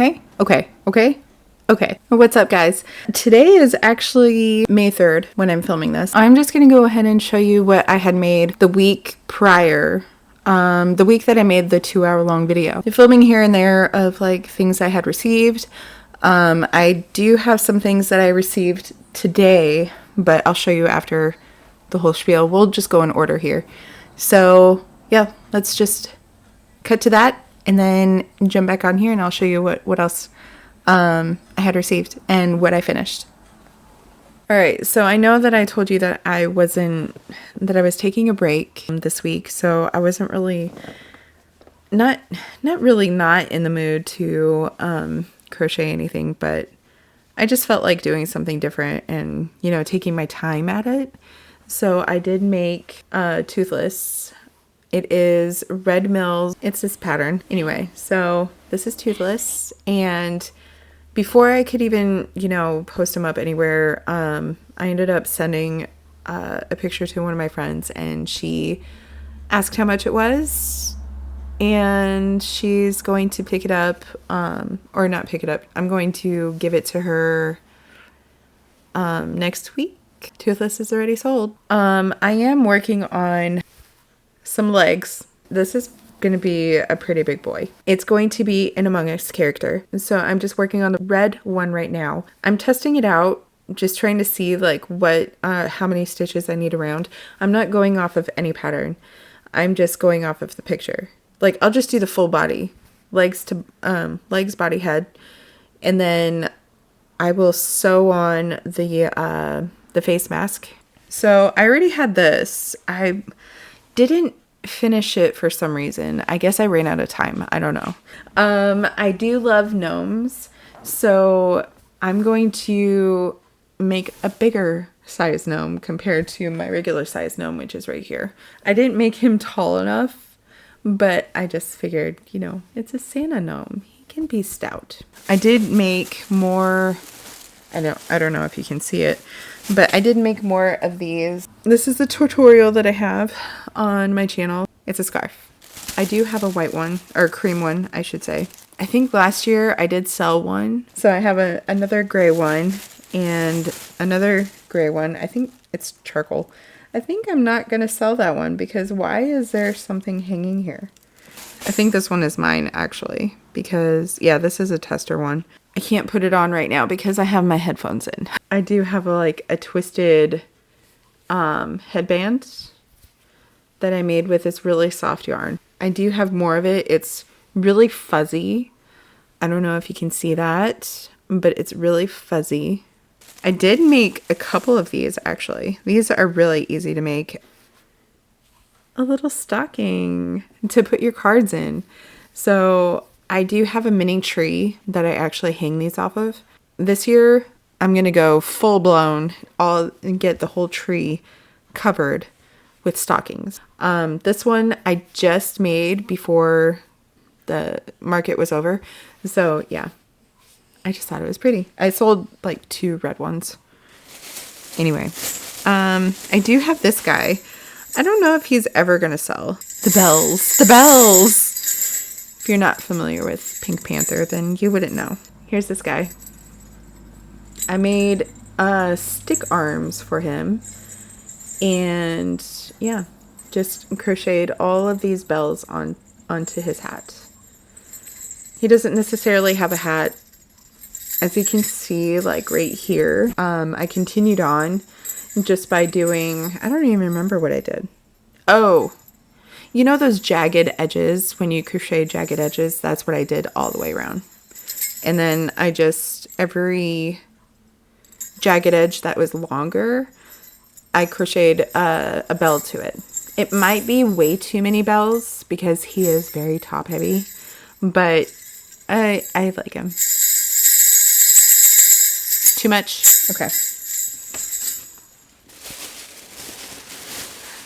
Okay. What's up, guys? Today is actually May 3rd when I'm filming this. I'm just going to go ahead and show you what I had made the week prior. The week that I made the 2-hour-long video. The filming here and there of like things I had received. I do have some things that I received today, but I'll show you after the whole spiel. We'll just go in order here. So yeah, let's just cut to that and then jump back on here and I'll show you what else I had received and what I finished. Alright, so I know that I told you that I was taking a break this week, so I wasn't really not in the mood to crochet anything, but I just felt like doing something different and, you know, taking my time at it. So I did make Toothless. It is Red Mills. It's this pattern. Anyway, so this is Toothless, and before I could even, you know, post them up anywhere, I ended up sending a picture to one of my friends, and she asked how much it was, and she's going to pick it up, or not pick it up. I'm going to give it to her next week. Toothless is already sold. I am working on some legs. This is going to be a pretty big boy. It's going to be an Among Us character. So I'm just working on the red one right now. I'm testing it out, just trying to see like what, how many stitches I need around. I'm not going off of any pattern. I'm just going off of the picture. Like I'll just do the full body, legs, body, head, and then I will sew on the face mask. So I already had this. I didn't finish it for some reason. I guess I ran out of time. I don't know. I do love gnomes, so I'm going to make a bigger size gnome compared to my regular size gnome, which is right here. I didn't make him tall enough, but I just figured, you know, it's a Santa gnome. He can be stout. I did make more. I don't know if you can see it, but I did make more of these. This is the tutorial that I have on my channel. It's a scarf. I do have a white one, or cream one, I should say. I think last year I did sell one. So I have another gray one and another gray one. I think it's charcoal. I think I'm not going to sell that one because why is there something hanging here? I think this one is mine actually because, yeah, this is a tester one. I can't put it on right now because I have my headphones in. I do have a twisted headband that I made with this really soft yarn. I do have more of it. It's really fuzzy. I don't know if you can see that, but it's really fuzzy. I did make a couple of these actually. These are really easy to make. A little stocking to put your cards in. So I do have a mini tree that I actually hang these off of. This year, I'm going to go full blown and get the whole tree covered with stockings. This one I just made before the market was over. So yeah, I just thought it was pretty. I sold like 2 red ones. Anyway, I do have this guy. I don't know if he's ever going to sell. The bells. The bells! If you're not familiar with Pink Panther, then you wouldn't know. Here's this guy. I made stick arms for him. And yeah, just crocheted all of these bells onto his hat. He doesn't necessarily have a hat. As you can see, like right here, I continued on just by doing, I don't even remember what I did. Oh, you know those jagged edges, when you crochet jagged edges, that's what I did all the way around. And then I just, every jagged edge that was longer, I crocheted a bell to it. It might be way too many bells because he is very top heavy, but I like him. Too much? Okay.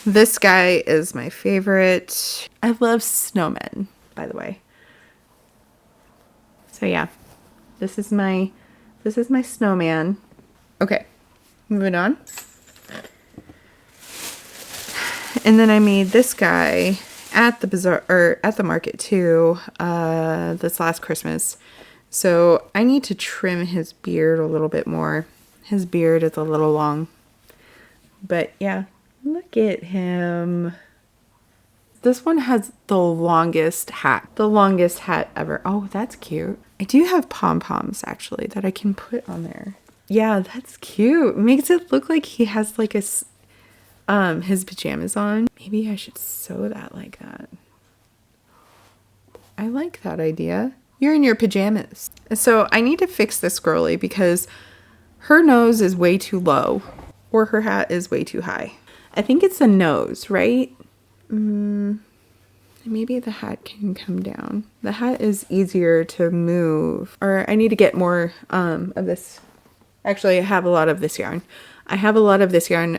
This guy is my favorite. I love snowmen, by the way. So yeah, this is my snowman. Okay, moving on. And then I made this guy at the bazaar, or at the market too, this last Christmas. So I need to trim his beard a little bit more. His beard is a little long. But yeah, look at him. This one has the longest hat. The longest hat ever. Oh, that's cute. I do have pom-poms actually that I can put on there. Yeah, that's cute. Makes it look like he has like his pajamas on. Maybe I should sew that like that. I like that idea. You're in your pajamas. So I need to fix this girly because her nose is way too low or her hat is way too high. I think it's the nose, right? Maybe the hat can come down. The hat is easier to move. Or I need to get more of this. Actually, I have a lot of this yarn.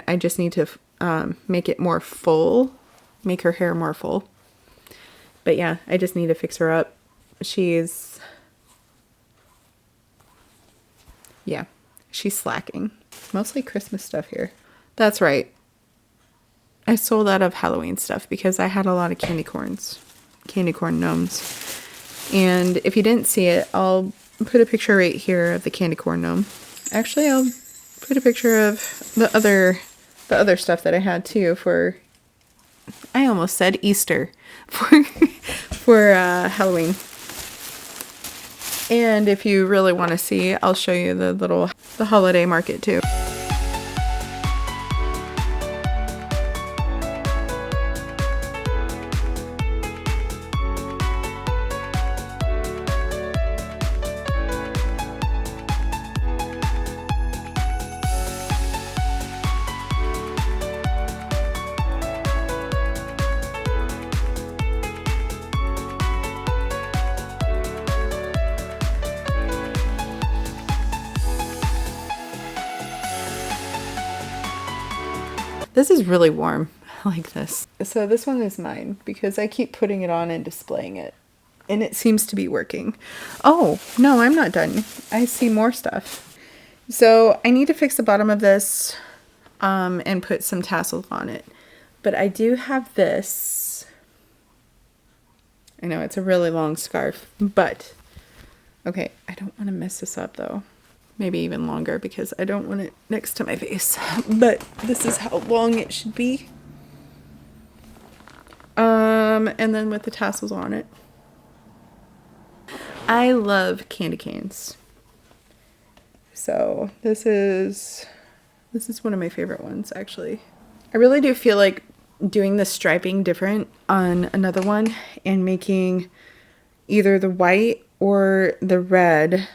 I just need to make it more full. Make her hair more full. But yeah, I just need to fix her up. She's slacking. Mostly Christmas stuff here. That's right. I sold out of Halloween stuff because I had a lot of candy corn gnomes. And if you didn't see it, I'll put a picture right here of the candy corn gnome. Actually, I'll put a picture of the other stuff that I had too for, I almost said Easter, for Halloween. And if you really want to see, I'll show you the holiday market too. This is really warm. I like this. So this one is mine because I keep putting it on and displaying it. And it seems to be working. Oh, no, I'm not done. I see more stuff. So I need to fix the bottom of this and put some tassels on it. But I do have this. I know it's a really long scarf, but okay, I don't want to mess this up though. Maybe even longer because I don't want it next to my face. But this is how long it should be. And then with the tassels on it. I love candy canes. So this is one of my favorite ones actually. I really do feel like doing the striping different on another one and making either the white or the red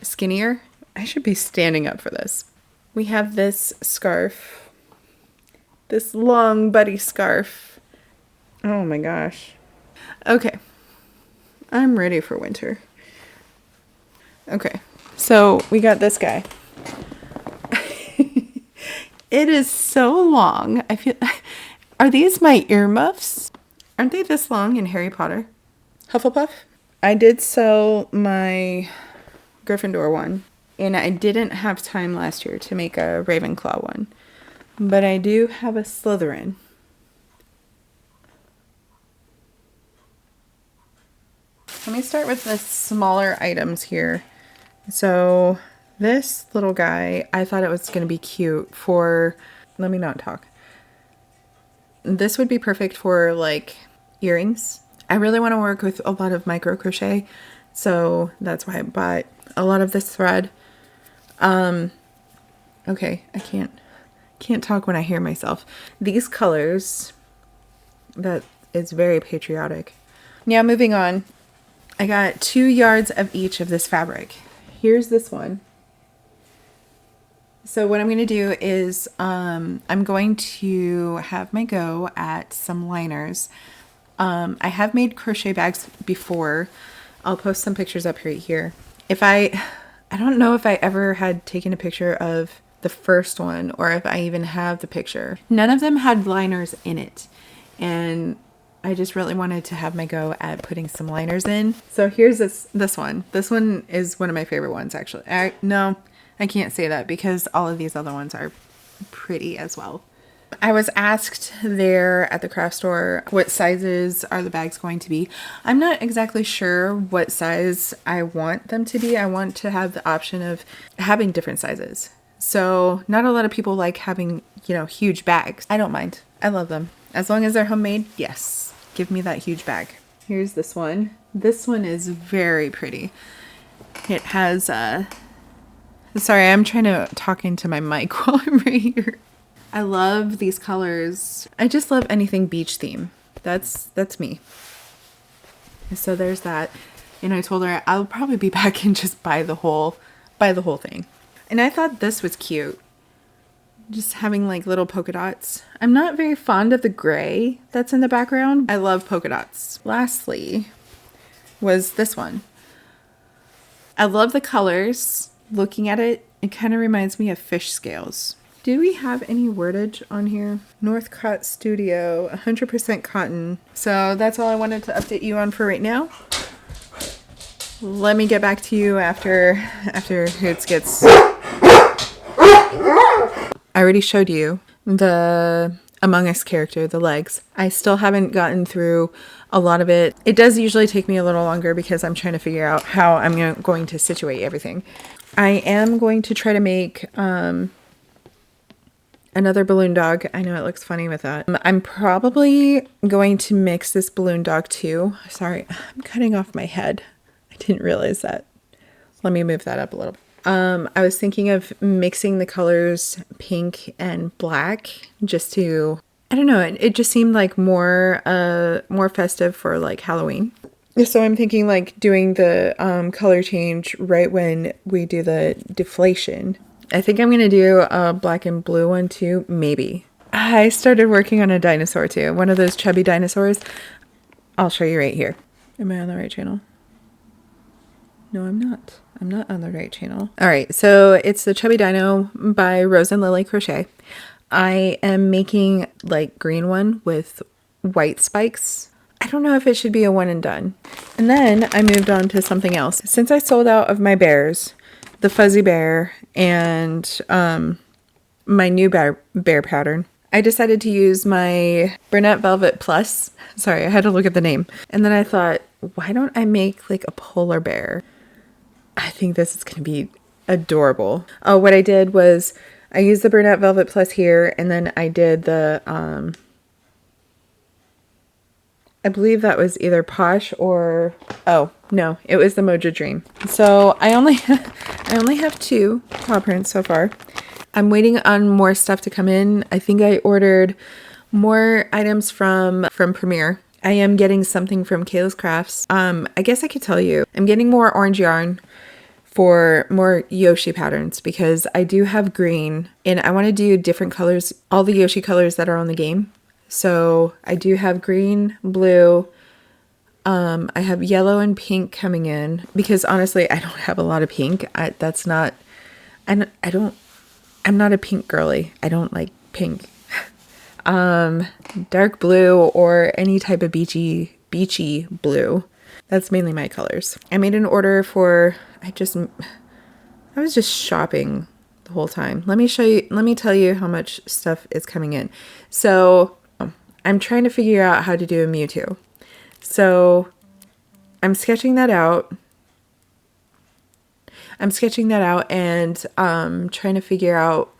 skinnier. I should be standing up for this. We have this scarf, this long buddy scarf. Oh my gosh. Okay, I'm ready for winter. Okay, so we got this guy. It is so long. I feel, are these my earmuffs? Aren't they this long in Harry Potter? Hufflepuff? I did sell my Gryffindor one, and I didn't have time last year to make a Ravenclaw one, but I do have a Slytherin. Let me start with the smaller items here. So this little guy, I thought it was going to be cute for, let me not talk. This would be perfect for like earrings. I really want to work with a lot of micro crochet, so that's why I bought a lot of this thread. Okay, I can't talk when I hear myself. These colors, that is very patriotic. Now moving on, I got 2 yards of each of this fabric. Here's this one. So what I'm going to do is I'm going to have my go at some liners. I have made crochet bags before. I'll post some pictures up right here. I don't know if I ever had taken a picture of the first one or if I even have the picture. None of them had liners in it. And I just really wanted to have my go at putting some liners in. So here's this one. This one is one of my favorite ones actually. No, I can't say that because all of these other ones are pretty as well. I was asked there at the craft store what sizes are the bags going to be. I'm not exactly sure what size I want them to be. I want to have the option of having different sizes. So not a lot of people like having, you know, huge bags. I don't mind. I love them. As long as they're homemade, yes. Give me that huge bag. Here's this one. This one is very pretty. It has sorry, I'm trying to talk into my mic while I'm right here. I love these colors. I just love anything beach theme. That's me. So there's that. And I told her I'll probably be back and just buy the whole thing. And I thought this was cute. Just having like little polka dots. I'm not very fond of the gray that's in the background. I love polka dots. Lastly was this one. I love the colors. Looking at it, it kind of reminds me of fish scales. Do we have any wordage on here? Northcott Studio, 100% cotton. So that's all I wanted to update you on for right now. Let me get back to you after Hoots gets... I already showed you the Among Us character, the legs. I still haven't gotten through a lot of it. It does usually take me a little longer because I'm trying to figure out how I'm going to situate everything. I am going to try to make another balloon dog. I know it looks funny with that. I'm probably going to mix this balloon dog too. Sorry, I'm cutting off my head. I didn't realize that. Let me move that up a little. I was thinking of mixing the colors pink and black just to, I don't know, it just seemed like more festive for like Halloween. So I'm thinking like doing the color change right when we do the deflation. I think I'm going to do a black and blue one too, maybe. I started working on a dinosaur too, one of those chubby dinosaurs. I'll show you right here. Am I on the right channel? No, I'm not. I'm not on the right channel. All right, so it's the Chubby Dino by Rose and Lily Crochet. I am making like green one with white spikes. I don't know if it should be a one and done. And then I moved on to something else. Since I sold out of my bears, the fuzzy bear and my new bear pattern, I decided to use my Brunette Velvet Plus. Sorry, I had to look at the name. And then I thought, why don't I make like a polar bear? I think this is going to be adorable. Oh, what I did was I used the Brunette Velvet Plus here, and then I did the, I believe that was either Posh or, oh, no, it was the Mojo Dream. So I only have 2 paw prints so far. I'm waiting on more stuff to come in. I think I ordered more items from Premiere. I am getting something from Kayla's Crafts. I guess I could tell you, I'm getting more orange yarn for more Yoshi patterns because I do have green and I want to do different colors, all the Yoshi colors that are on the game. So I do have green, blue, I have yellow and pink coming in because honestly, I don't have a lot of pink. I'm not a pink girly. I don't like pink. Dark blue or any type of beachy blue. That's mainly my colors. I made an order for, I was just shopping the whole time. Let me tell you how much stuff is coming in. So I'm trying to figure out how to do a Mewtwo. So I'm sketching that out. and trying to figure out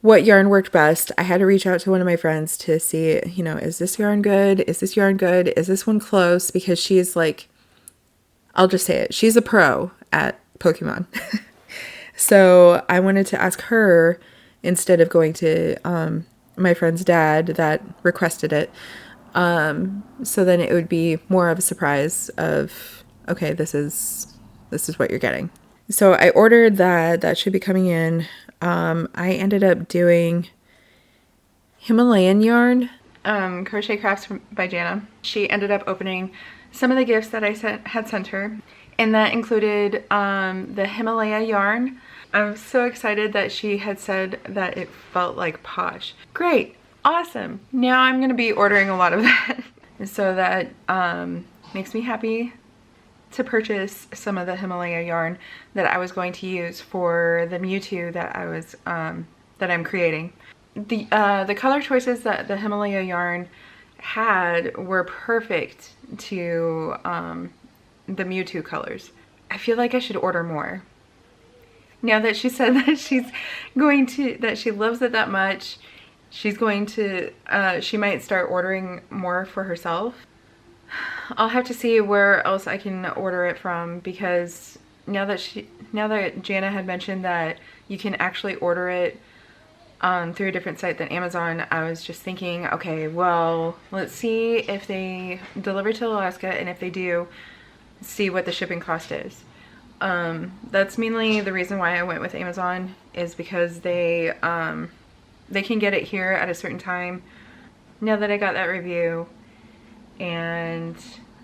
what yarn worked best. I had to reach out to one of my friends to see, you know, is this yarn good? Is this yarn good? Is this one close? Because she's like, I'll just say it, she's a pro at Pokemon. So I wanted to ask her instead of going to my friend's dad that requested it. So then it would be more of a surprise of, okay, this is what you're getting. So I ordered that. That should be coming in. I ended up doing Himalayan yarn, Crochet Crafts by Jana. She ended up opening some of the gifts that I had sent her, and that included the Himalaya yarn. I'm so excited that she had said that it felt like Posh. Great, awesome. Now I'm going to be ordering a lot of that. So that makes me happy to purchase some of the Himalaya yarn that I was going to use for the Mewtwo that I'm creating. The color choices that the Himalaya yarn had were perfect to the Mewtwo colors. I feel like I should order more. Now that she said that that she loves it that much, she's going to, she might start ordering more for herself. I'll have to see where else I can order it from, because now that Jana had mentioned that you can actually order it through a different site than Amazon, I was just thinking, okay, well, let's see if they deliver to Alaska, and if they do, see what the shipping cost is. That's mainly the reason why I went with Amazon, is because they can get it here at a certain time. Now that I got that review, and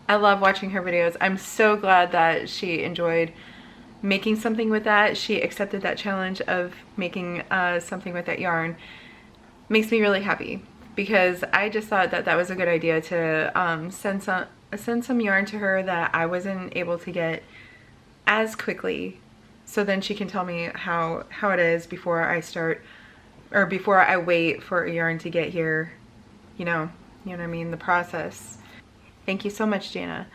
I love watching her videos. I'm so glad that she enjoyed making something with that. She accepted that challenge of making something with that yarn. Makes me really happy, because I just thought that that was a good idea to send some yarn to her that I wasn't able to get as quickly, so then she can tell me how it is before I start, or before I wait for a yarn to get here. You know what I mean, the process. Thank you so much, Jana.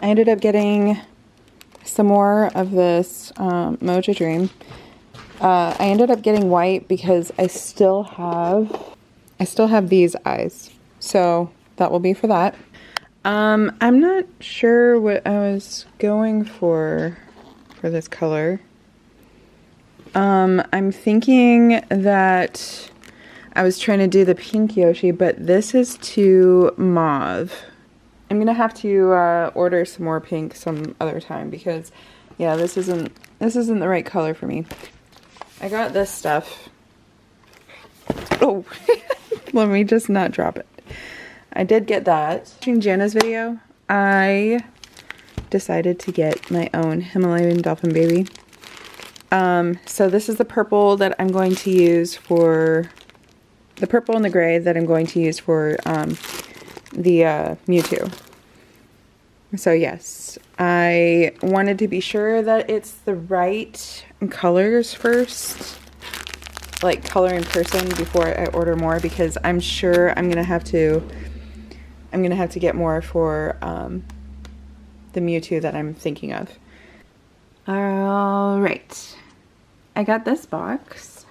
I ended up getting some more of this Moja Dream. I ended up getting white because I still have these eyes, so that will be for that. I'm not sure what I was going for this color. I'm thinking that I was trying to do the pink Yoshi, but this is too mauve. I'm gonna have to order some more pink some other time, because yeah, this isn't the right color for me. I got this stuff. Oh, let me just not drop it. I did get that. Watching Jana's video, I decided to get my own Himalayan Dolphin Baby. So this is the purple that I'm going to use for the purple and the gray that I'm going to use for the Mewtwo. So yes, I wanted to be sure that it's the right colors first, like color in person, before I order more, because I'm sure I'm gonna have to get more for the Mewtwo that I'm thinking of. All right, I got this box,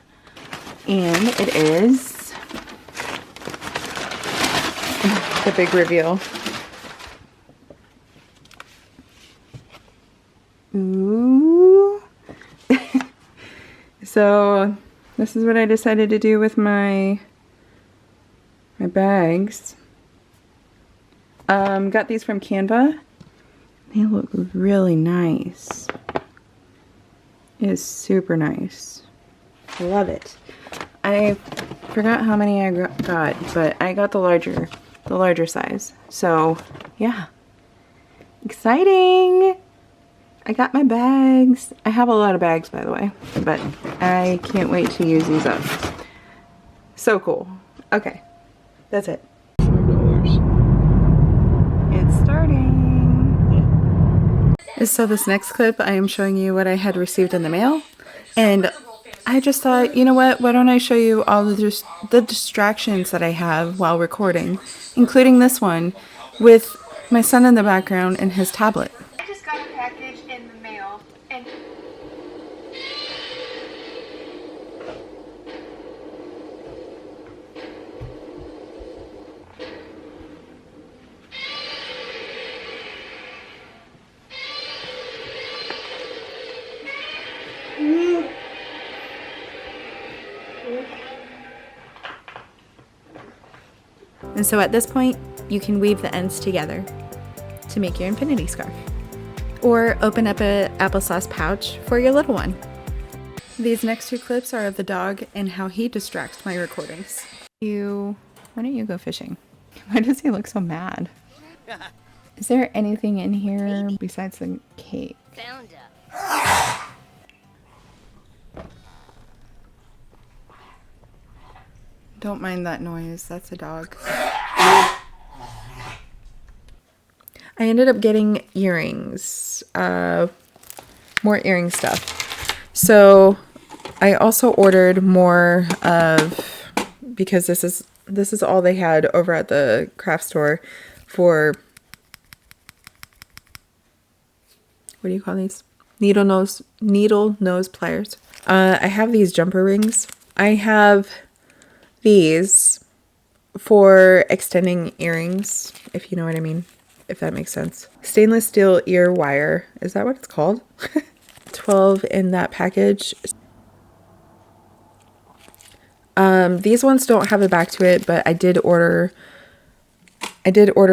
and it is the big reveal. Ooh. So this is what I decided to do with my bags. Got these from Canva. They look really nice. It is super nice. Love it. I forgot how many I got, but I got the larger size. So yeah, exciting. I got my bags. I have a lot of bags, by the way, but I can't wait to use these up. So cool. Okay, that's it. $5. It's starting. So this next clip, I am showing you what I had received in the mail, and I just thought, you know what, why don't I show you all of the distractions that I have while recording, including this one with my son in the background and his tablet. I just got a package in the mail, and And so at this point, you can weave the ends together to make your infinity scarf. Or open up an applesauce pouch for your little one. These next two clips are of the dog and how he distracts my recordings. Why don't you go fishing? Why does he look so mad? Is there anything in here besides the cake? Found her. Don't mind that noise. That's a dog. I ended up getting earrings. More earring stuff. So I also ordered more of, because this is all they had over at the craft store for, what do you call these? Needle nose pliers. I have these jumper rings. I have these for extending earrings, if you know what I mean, if that makes sense. Stainless steel ear wire. Is that what it's called? 12 in that package. These ones don't have a back to it, but I did order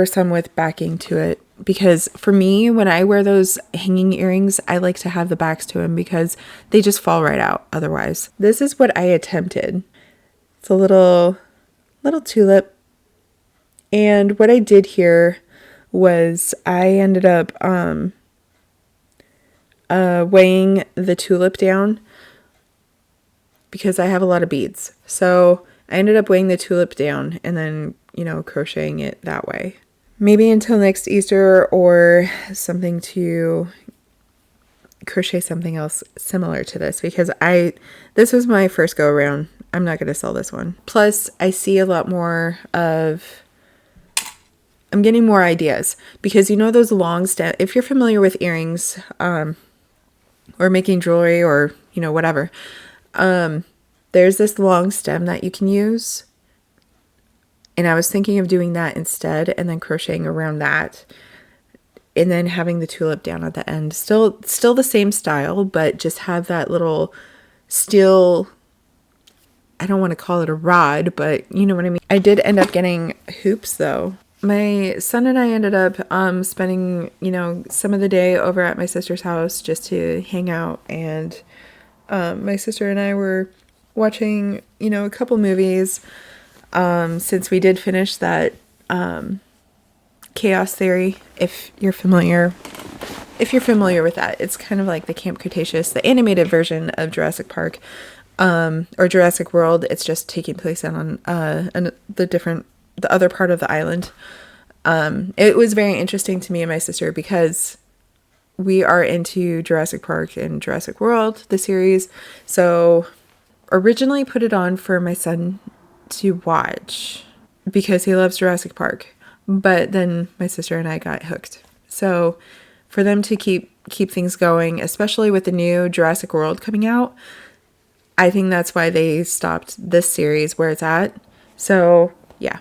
some with backing to it, because for me, when I wear those hanging earrings, I like to have the backs to them because they just fall right out otherwise. This is what I attempted. It's a little tulip. And what I did here was I ended up weighing the tulip down because I have a lot of beads. So I ended up weighing the tulip down and then, crocheting it that way. Maybe until next Easter or something to crochet something else similar to this, because this was my first go around. I'm not going to sell this one. Plus, I see a lot more of, I'm getting more ideas, because those long stem, if you're familiar with earrings, or making jewelry or, whatever, there's this long stem that you can use. And I was thinking of doing that instead and then crocheting around that. And then having the tulip down at the end. Still the same style, but just have that little steel, I don't want to call it a rod, but you know what I mean. I did end up getting hoops though. My son and I ended up spending, some of the day over at my sister's house just to hang out. And my sister and I were watching, a couple movies. Since we did finish that Chaos Theory, if you're familiar with that, it's kind of like the Camp Cretaceous, the animated version of Jurassic Park, or Jurassic World. It's just taking place on the other part of the island. It was very interesting to me and my sister because we are into Jurassic Park and Jurassic World, the series. So originally put it on for my son to watch because he loves Jurassic Park, but then my sister and I got hooked. So for them to keep things going, especially with the new Jurassic World coming out, I think that's why they stopped this series where it's at. So yeah,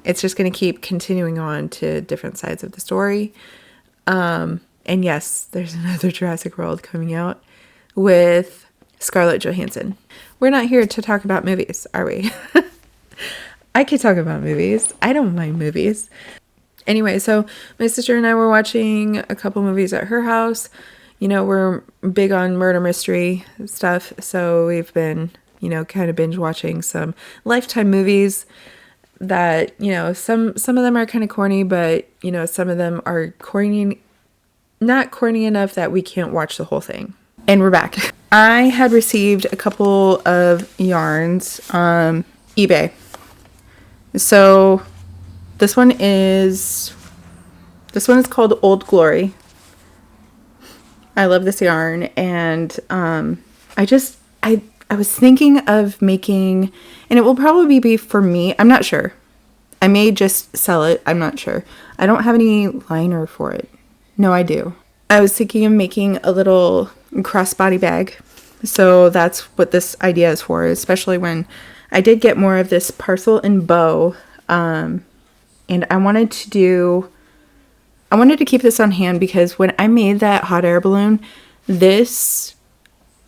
it's just going to keep continuing on to different sides of the story. And yes, there's another Jurassic World coming out with Scarlett Johansson. We're not here to talk about movies, are we? I could talk about movies. I don't mind movies. Anyway, so my sister and I were watching a couple movies at her house. We're big on murder mystery stuff. So we've been, kind of binge watching some Lifetime movies that, some of them are kind of corny, but, some of them are corny, not corny enough that we can't watch the whole thing. And we're back. I had received a couple of yarns on eBay. So this one is called Old Glory. I love this yarn, and I was thinking of making, and it will probably be for me. I'm not sure. I may just sell it. I'm not sure. I don't have any liner for it. No, I do. I was thinking of making a little crossbody bag. So that's what this idea is for, especially when I did get more of this parcel and bow. And I wanted to keep this on hand because when I made that hot air balloon, this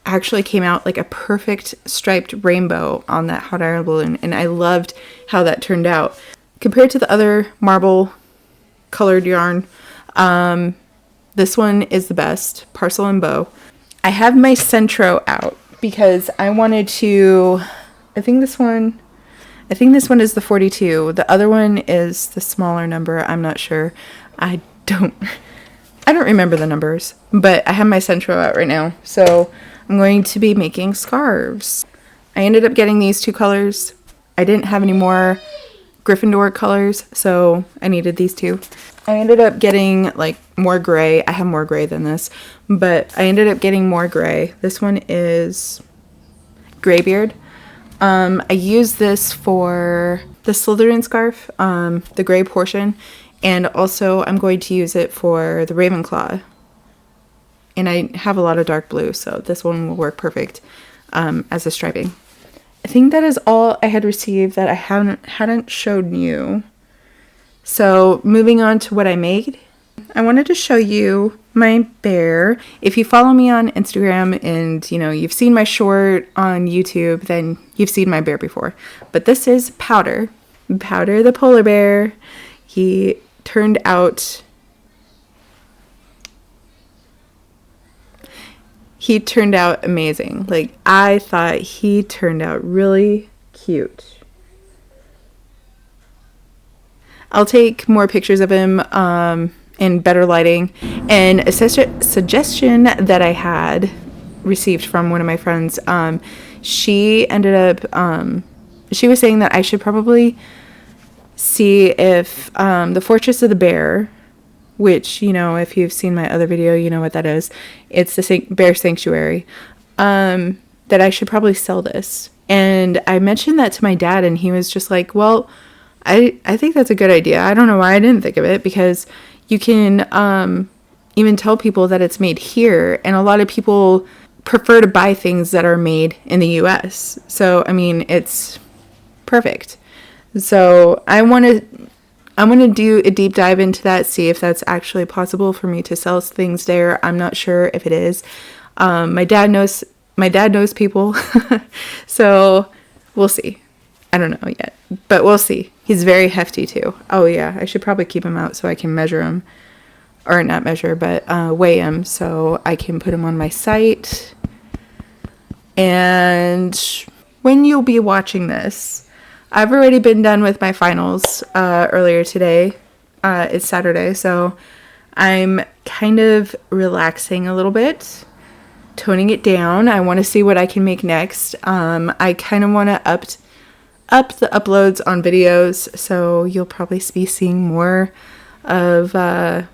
actually came out like a perfect striped rainbow on that hot air balloon. And I loved how that turned out. Compared to the other marble colored yarn, this one is the best, parcel and bow. I have my Centro out because I wanted to, I think this one is the 42. The other one is the smaller number. I'm not sure. I don't remember the numbers, but I have my Centro out right now. So I'm going to be making scarves. I ended up getting these 2 colors. I didn't have any more Gryffindor colors, so I needed these 2. I ended up getting like more gray. I have more gray than this, but I ended up getting more gray. This one is Graybeard. I used this for the Slytherin scarf, the gray portion, and also I'm going to use it for the Ravenclaw. And I have a lot of dark blue, so this one will work perfect as a striping. I think that is all I had received that I hadn't shown you. So moving on to what I made, I wanted to show you my bear. If you follow me on Instagram and you've seen my short on YouTube, then you've seen my bear before. But this is Powder the polar bear. He turned out amazing. Like, I thought he turned out really cute. I'll take more pictures of him in better lighting. And a suggestion that I had received from one of my friends, she ended up, she was saying that I should probably see if the Fortress of the Bear, which, if you've seen my other video, you know what that is. It's the Bear Sanctuary. That I should probably sell this. And I mentioned that to my dad, and he was just like, well, I think that's a good idea. I don't know why I didn't think of it, because you can even tell people that it's made here, and a lot of people prefer to buy things that are made in the US. So, I mean, it's perfect. So I want to do a deep dive into that, see if that's actually possible for me to sell things there. I'm not sure if it is. My dad knows people, so we'll see. I don't know yet, but we'll see. He's very hefty too. Oh yeah, I should probably keep him out so I can measure him, or not measure, but weigh him so I can put him on my site. And when you'll be watching this, I've already been done with my finals earlier today. It's Saturday, so I'm kind of relaxing a little bit, toning it down. I want to see what I can make next. I kind of want to up the uploads on videos, so you'll probably be seeing more of, vlogs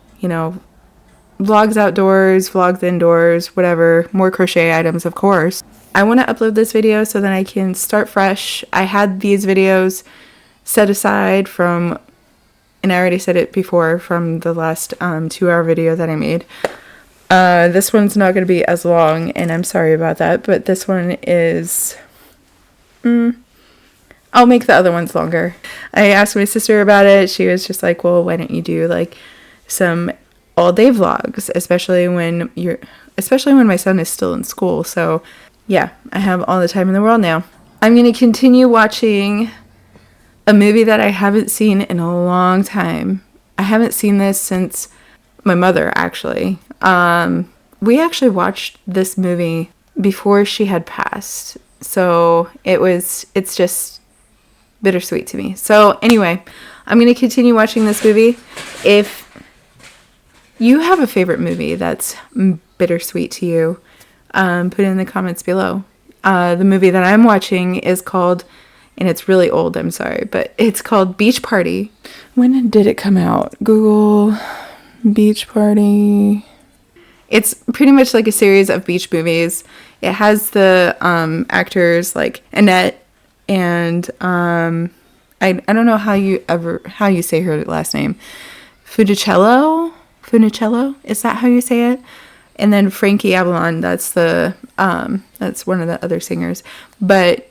outdoors, vlogs indoors, whatever, more crochet items, of course. I want to upload this video so that I can start fresh. I had these videos set aside from, and I already said it before, from the last 2-hour video that I made. This one's not going to be as long, and I'm sorry about that, but this one is, I'll make the other ones longer. I asked my sister about it. She was just like, well, why don't you do like some all-day vlogs, especially when my son is still in school. So yeah, I have all the time in the world now. I'm going to continue watching a movie that I haven't seen in a long time. I haven't seen this since my mother, actually. We actually watched this movie before she had passed. So it's just bittersweet to me. So anyway, I'm going to continue watching this movie. If you have a favorite movie that's bittersweet to you, put it in the comments below. The movie that I'm watching is called, and it's really old, I'm sorry, but it's called Beach Party. When did it come out? Google Beach Party. It's pretty much like a series of beach movies. It has the actors like Annette and I don't know how you say her last name. Funicello, is that how you say it? And then Frankie Avalon, that's one of the other singers. But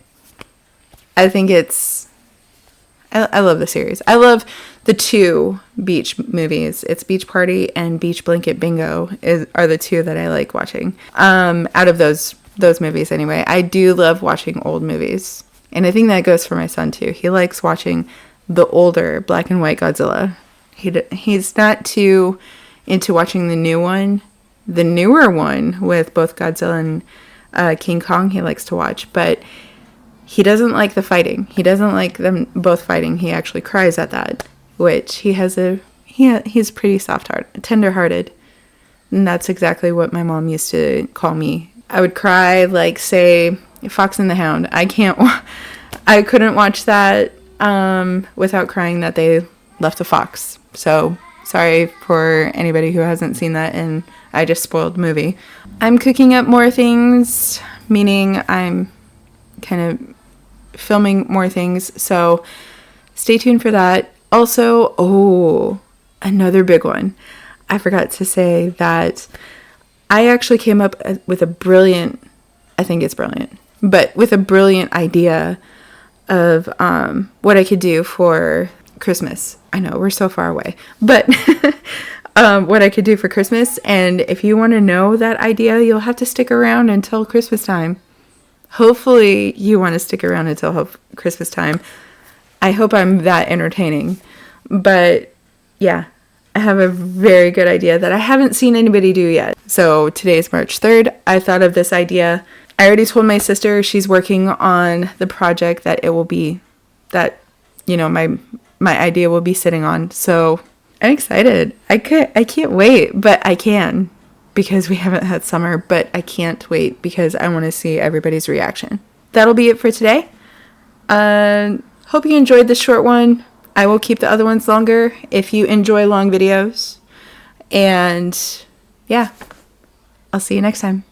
I think I love the series. I love the 2 beach movies. It's Beach Party and Beach Blanket Bingo are the 2 that I like watching. Out of those movies anyway. I do love watching old movies. And I think that goes for my son too. He likes watching the older black and white Godzilla. He's not too into watching the new one. The newer one with both Godzilla and King Kong he likes to watch, but he doesn't like the fighting. He doesn't like them both fighting. He actually cries at that, which he has a he's pretty soft-hearted, tender-hearted. And that's exactly what my mom used to call me. I would cry like, say, Fox and the Hound. I couldn't watch that without crying that they left a fox. So sorry for anybody who hasn't seen that and I just spoiled the movie. I'm cooking up more things, meaning I'm kind of filming more things. So stay tuned for that. Also, another big one. I forgot to say that I actually came up with a brilliant, I think it's brilliant, but with a brilliant idea of what I could do for Christmas. I know we're so far away, but what I could do for Christmas. And if you want to know that idea, you'll have to stick around until Christmas time. Hopefully you want to stick around until Christmas time. I hope I'm that entertaining. But yeah, I have a very good idea that I haven't seen anybody do yet. So today is March 3rd. I thought of this idea. I already told my sister she's working on the project that it will be, that, you know, my idea will be sitting on. So I'm excited. I can't wait, but I can because we haven't had summer, but I can't wait because I want to see everybody's reaction. That'll be it for today. Hope you enjoyed this short one. I will keep the other ones longer if you enjoy long videos. And yeah, I'll see you next time.